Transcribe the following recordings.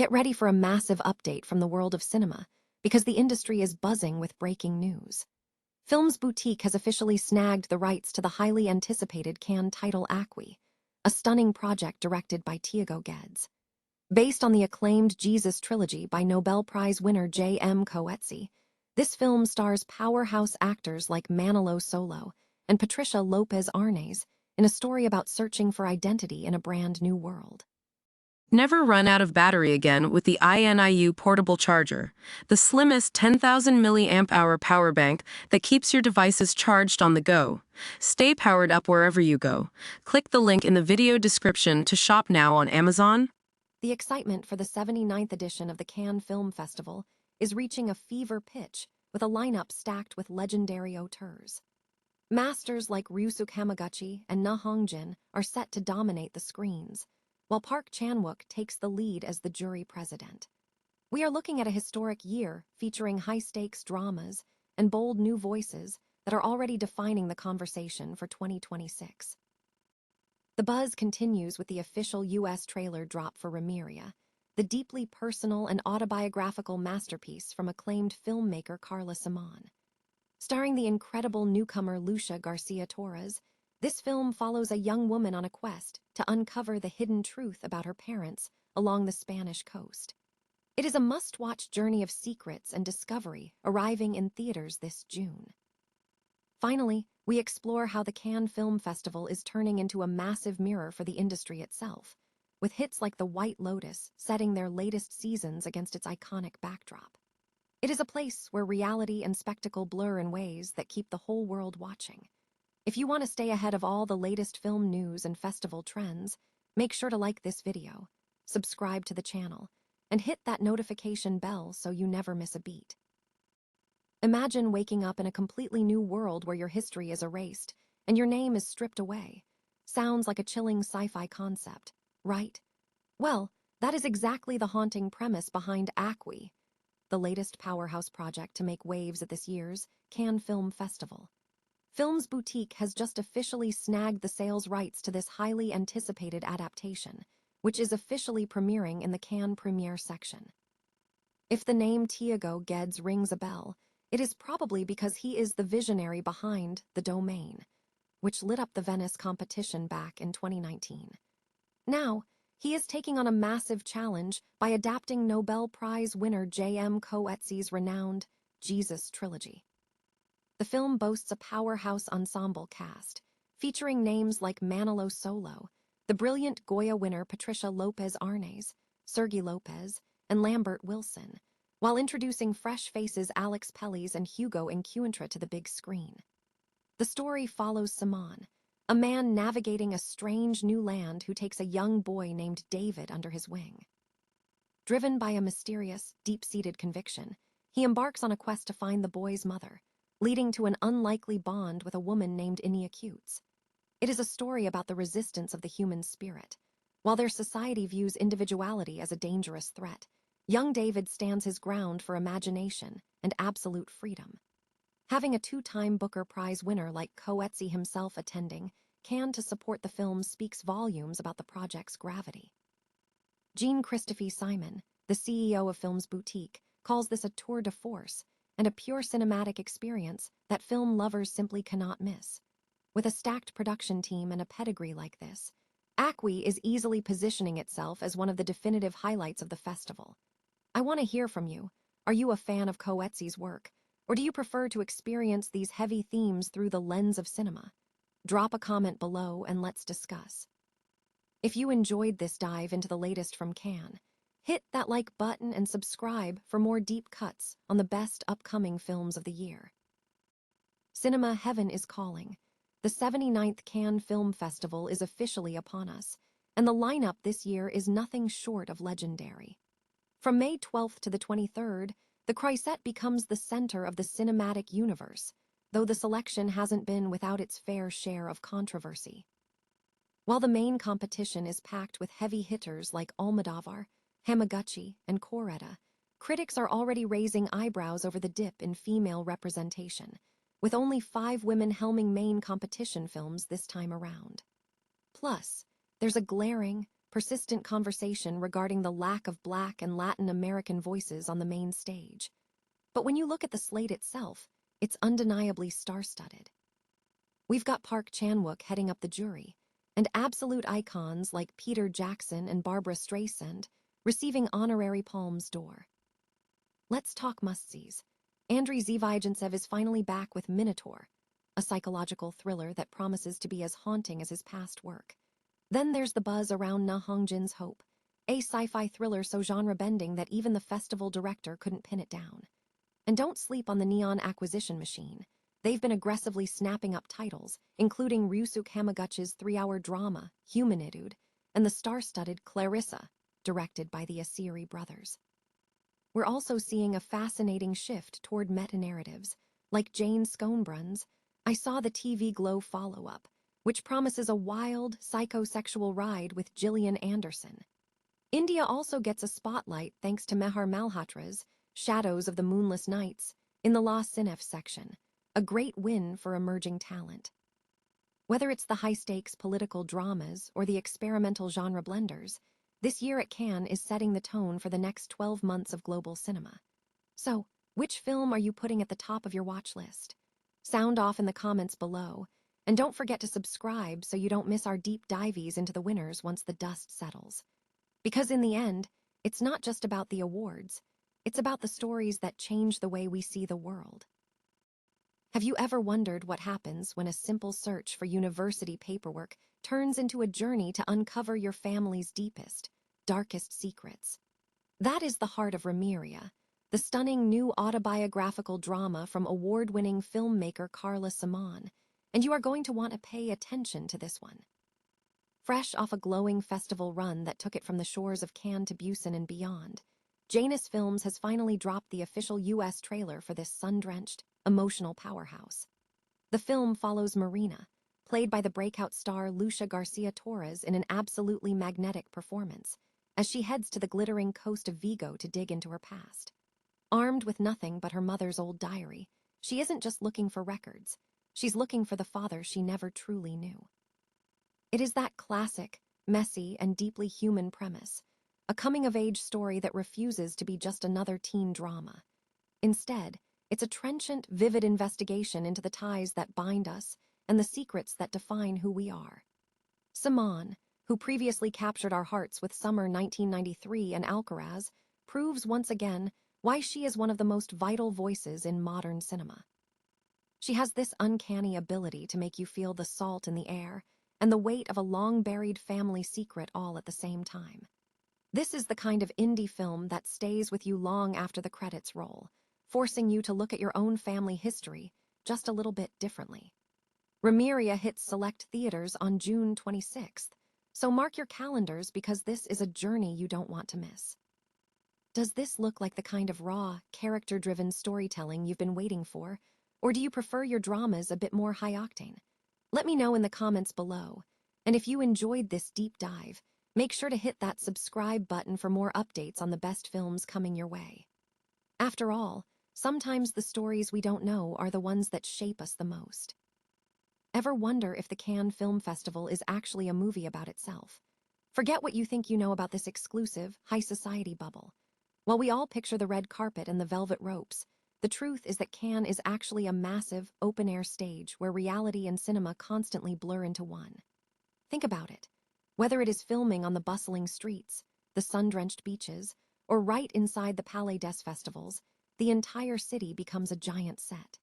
Get ready for a massive update from the world of cinema, because the industry is buzzing with breaking news. Films Boutique has officially snagged the rights to the highly anticipated Cannes title Acqui, a stunning project directed by Tiago Guedes. Based on the acclaimed Jesus trilogy by Nobel Prize winner J.M. Coetzee, this film stars powerhouse actors like Manolo Solo and Patricia Lopez Arnaiz in a story about searching for identity in a brand new world. Never run out of battery again with the INIU portable charger, the slimmest 10,000 mAh power bank that keeps your devices charged on the go. Stay powered up wherever you go. Click the link in the video description to shop now on Amazon. The excitement for the 79th edition of the Cannes Film Festival is reaching a fever pitch with a lineup stacked with legendary auteurs. Masters like Ryusuke Hamaguchi and Na Hongjin are set to dominate the screens, while Park Chan-wook takes the lead as the jury president. We are looking at a historic year featuring high-stakes dramas and bold new voices that are already defining the conversation for 2026. The buzz continues with the official U.S. trailer drop for Romería, the deeply personal and autobiographical masterpiece from acclaimed filmmaker Carla Simón. Starring the incredible newcomer Lucia Garcia Torres, this film follows a young woman on a quest to uncover the hidden truth about her parents along the Spanish coast. It is a must-watch journey of secrets and discovery, arriving in theaters this June. Finally, we explore how the Cannes Film Festival is turning into a massive mirror for the industry itself, with hits like The White Lotus setting their latest seasons against its iconic backdrop. It is a place where reality and spectacle blur in ways that keep the whole world watching. If you want to stay ahead of all the latest film news and festival trends, make sure to like this video, subscribe to the channel, and hit that notification bell so you never miss a beat. Imagine waking up in a completely new world where your history is erased and your name is stripped away. Sounds like a chilling sci-fi concept, right? Well, that is exactly the haunting premise behind Acqui, the latest powerhouse project to make waves at this year's Cannes Film Festival. Films Boutique has just officially snagged the sales rights to this highly anticipated adaptation, which is officially premiering in the Cannes premiere section. If the name Tiago Guedes rings a bell, it is probably because he is the visionary behind The Domain, which lit up the Venice competition back in 2019. Now, he is taking on a massive challenge by adapting Nobel Prize winner J.M. Coetzee's renowned Jesus trilogy. The film boasts a powerhouse ensemble cast, featuring names like Manolo Solo, the brilliant Goya winner Patricia Lopez Arnaiz, Sergi Lopez, and Lambert Wilson, while introducing fresh faces Alex Pellies and Hugo Encuentra to the big screen. The story follows Simón, a man navigating a strange new land who takes a young boy named David under his wing. Driven by a mysterious, deep-seated conviction, he embarks on a quest to find the boy's mother, leading to an unlikely bond with a woman named Iniacutes. It is a story about the resistance of the human spirit. While their society views individuality as a dangerous threat, young David stands his ground for imagination and absolute freedom. Having a two-time Booker Prize winner like Coetzee himself attending Cannes to support the film speaks volumes about the project's gravity. Jean-Christophe Simon, the CEO of Films Boutique, calls this a tour de force and a pure cinematic experience that film lovers simply cannot miss. With a stacked production team and a pedigree like this, Acqui is easily positioning itself as one of the definitive highlights of the festival. I want to hear from you. Are you a fan of Coetzee's work, or do you prefer to experience these heavy themes through the lens of cinema? Drop a comment below and let's discuss. If you enjoyed this dive into the latest from Cannes, hit that like button and subscribe for more deep cuts on the best upcoming films of the year. Cinema heaven is calling. The 79th Cannes Film Festival is officially upon us, and the lineup this year is nothing short of legendary. From May 12th to the 23rd, the Croisette becomes the center of the cinematic universe, though the selection hasn't been without its fair share of controversy. While the main competition is packed with heavy hitters like Almodovar, Hamaguchi, and Coretta, critics are already raising eyebrows over the dip in female representation, with only 5 women helming main competition films this time around. Plus, there's a glaring, persistent conversation regarding the lack of Black and Latin American voices on the main stage. But when you look at the slate itself, it's undeniably star-studded. We've got Park Chan-wook heading up the jury, and absolute icons like Peter Jackson and Barbara Streisand receiving honorary Palms d'Or. Let's talk must-sees. Andriy Zvyagintsev is finally back with Minotaur, a psychological thriller that promises to be as haunting as his past work. Then there's the buzz around Na Hongjin's Hope, a sci-fi thriller so genre-bending that even the festival director couldn't pin it down. And don't sleep on the Neon Acquisition Machine. They've been aggressively snapping up titles, including Ryusuke Hamaguchi's 3-hour drama, Humanitude, and the star-studded Clarissa, directed by the Asiri brothers. We're also seeing a fascinating shift toward meta-narratives, like Jane Schoenbrun's I Saw the TV Glow follow-up, which promises a wild, psychosexual ride with Gillian Anderson. India also gets a spotlight thanks to Mehar Malhotra's Shadows of the Moonless Nights in the La Cinef section, a great win for emerging talent. Whether it's the high-stakes political dramas or the experimental genre blenders, this year at Cannes is setting the tone for the next 12 months of global cinema. So, which film are you putting at the top of your watch list? Sound off in the comments below, and don't forget to subscribe so you don't miss our deep dives into the winners once the dust settles. Because in the end, it's not just about the awards, it's about the stories that change the way we see the world. Have you ever wondered what happens when a simple search for university paperwork turns into a journey to uncover your family's deepest, darkest secrets? That is the heart of Romería, the stunning new autobiographical drama from award-winning filmmaker Carla Simón, and you are going to want to pay attention to this one. Fresh off a glowing festival run that took it from the shores of Cannes to Busan and beyond, Janus Films has finally dropped the official US trailer for this sun-drenched, emotional powerhouse. The film follows Marina, played by the breakout star Lucia Garcia Torres in an absolutely magnetic performance, as she heads to the glittering coast of Vigo to dig into her past. Armed with nothing but her mother's old diary, she isn't just looking for records, she's looking for the father she never truly knew. It is that classic, messy, and deeply human premise, a coming-of-age story that refuses to be just another teen drama. Instead, it's a trenchant, vivid investigation into the ties that bind us and the secrets that define who we are. Simón, who previously captured our hearts with Summer 1993 and Alcaraz, proves once again why she is one of the most vital voices in modern cinema. She has this uncanny ability to make you feel the salt in the air and the weight of a long-buried family secret all at the same time. This is the kind of indie film that stays with you long after the credits roll, forcing you to look at your own family history just a little bit differently. Romería hits select theaters on June 26th, so mark your calendars because this is a journey you don't want to miss. Does this look like the kind of raw, character-driven storytelling you've been waiting for, or do you prefer your dramas a bit more high-octane? Let me know in the comments below, and if you enjoyed this deep dive, make sure to hit that subscribe button for more updates on the best films coming your way. After all, sometimes the stories we don't know are the ones that shape us the most. Ever wonder if the Cannes Film Festival is actually a movie about itself? Forget what you think you know about this exclusive, high society bubble. While we all picture the red carpet and the velvet ropes, the truth is that Cannes is actually a massive, open-air stage where reality and cinema constantly blur into one. Think about it. Whether it is filming on the bustling streets, the sun-drenched beaches, or right inside the Palais des Festivals, the entire city becomes a giant set.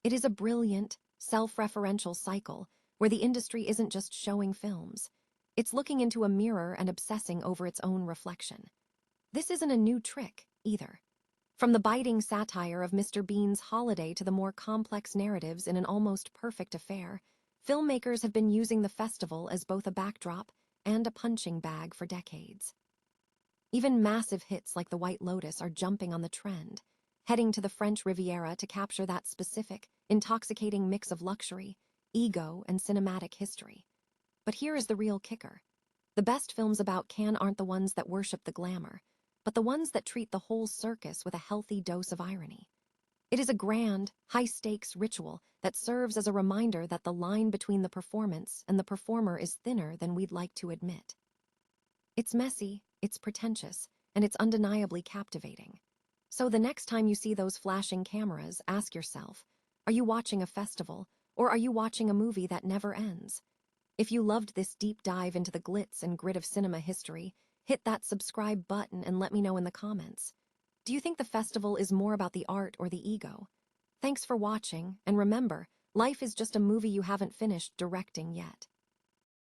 It is a brilliant, self-referential cycle where the industry isn't just showing films. It's looking into a mirror and obsessing over its own reflection. This isn't a new trick, either. From the biting satire of Mr. Bean's Holiday to the more complex narratives in An Almost Perfect Affair, filmmakers have been using the festival as both a backdrop and a punching bag for decades. Even massive hits like The White Lotus are jumping on the trend, heading to the French Riviera to capture that specific, intoxicating mix of luxury, ego, and cinematic history. But here is the real kicker. The best films about Cannes aren't the ones that worship the glamour, but the ones that treat the whole circus with a healthy dose of irony. It is a grand, high-stakes ritual that serves as a reminder that the line between the performance and the performer is thinner than we'd like to admit. It's messy, it's pretentious, and it's undeniably captivating. So the next time you see those flashing cameras, ask yourself, are you watching a festival, or are you watching a movie that never ends? If you loved this deep dive into the glitz and grit of cinema history, hit that subscribe button and let me know in the comments. Do you think the festival is more about the art or the ego? Thanks for watching, and remember, life is just a movie you haven't finished directing yet.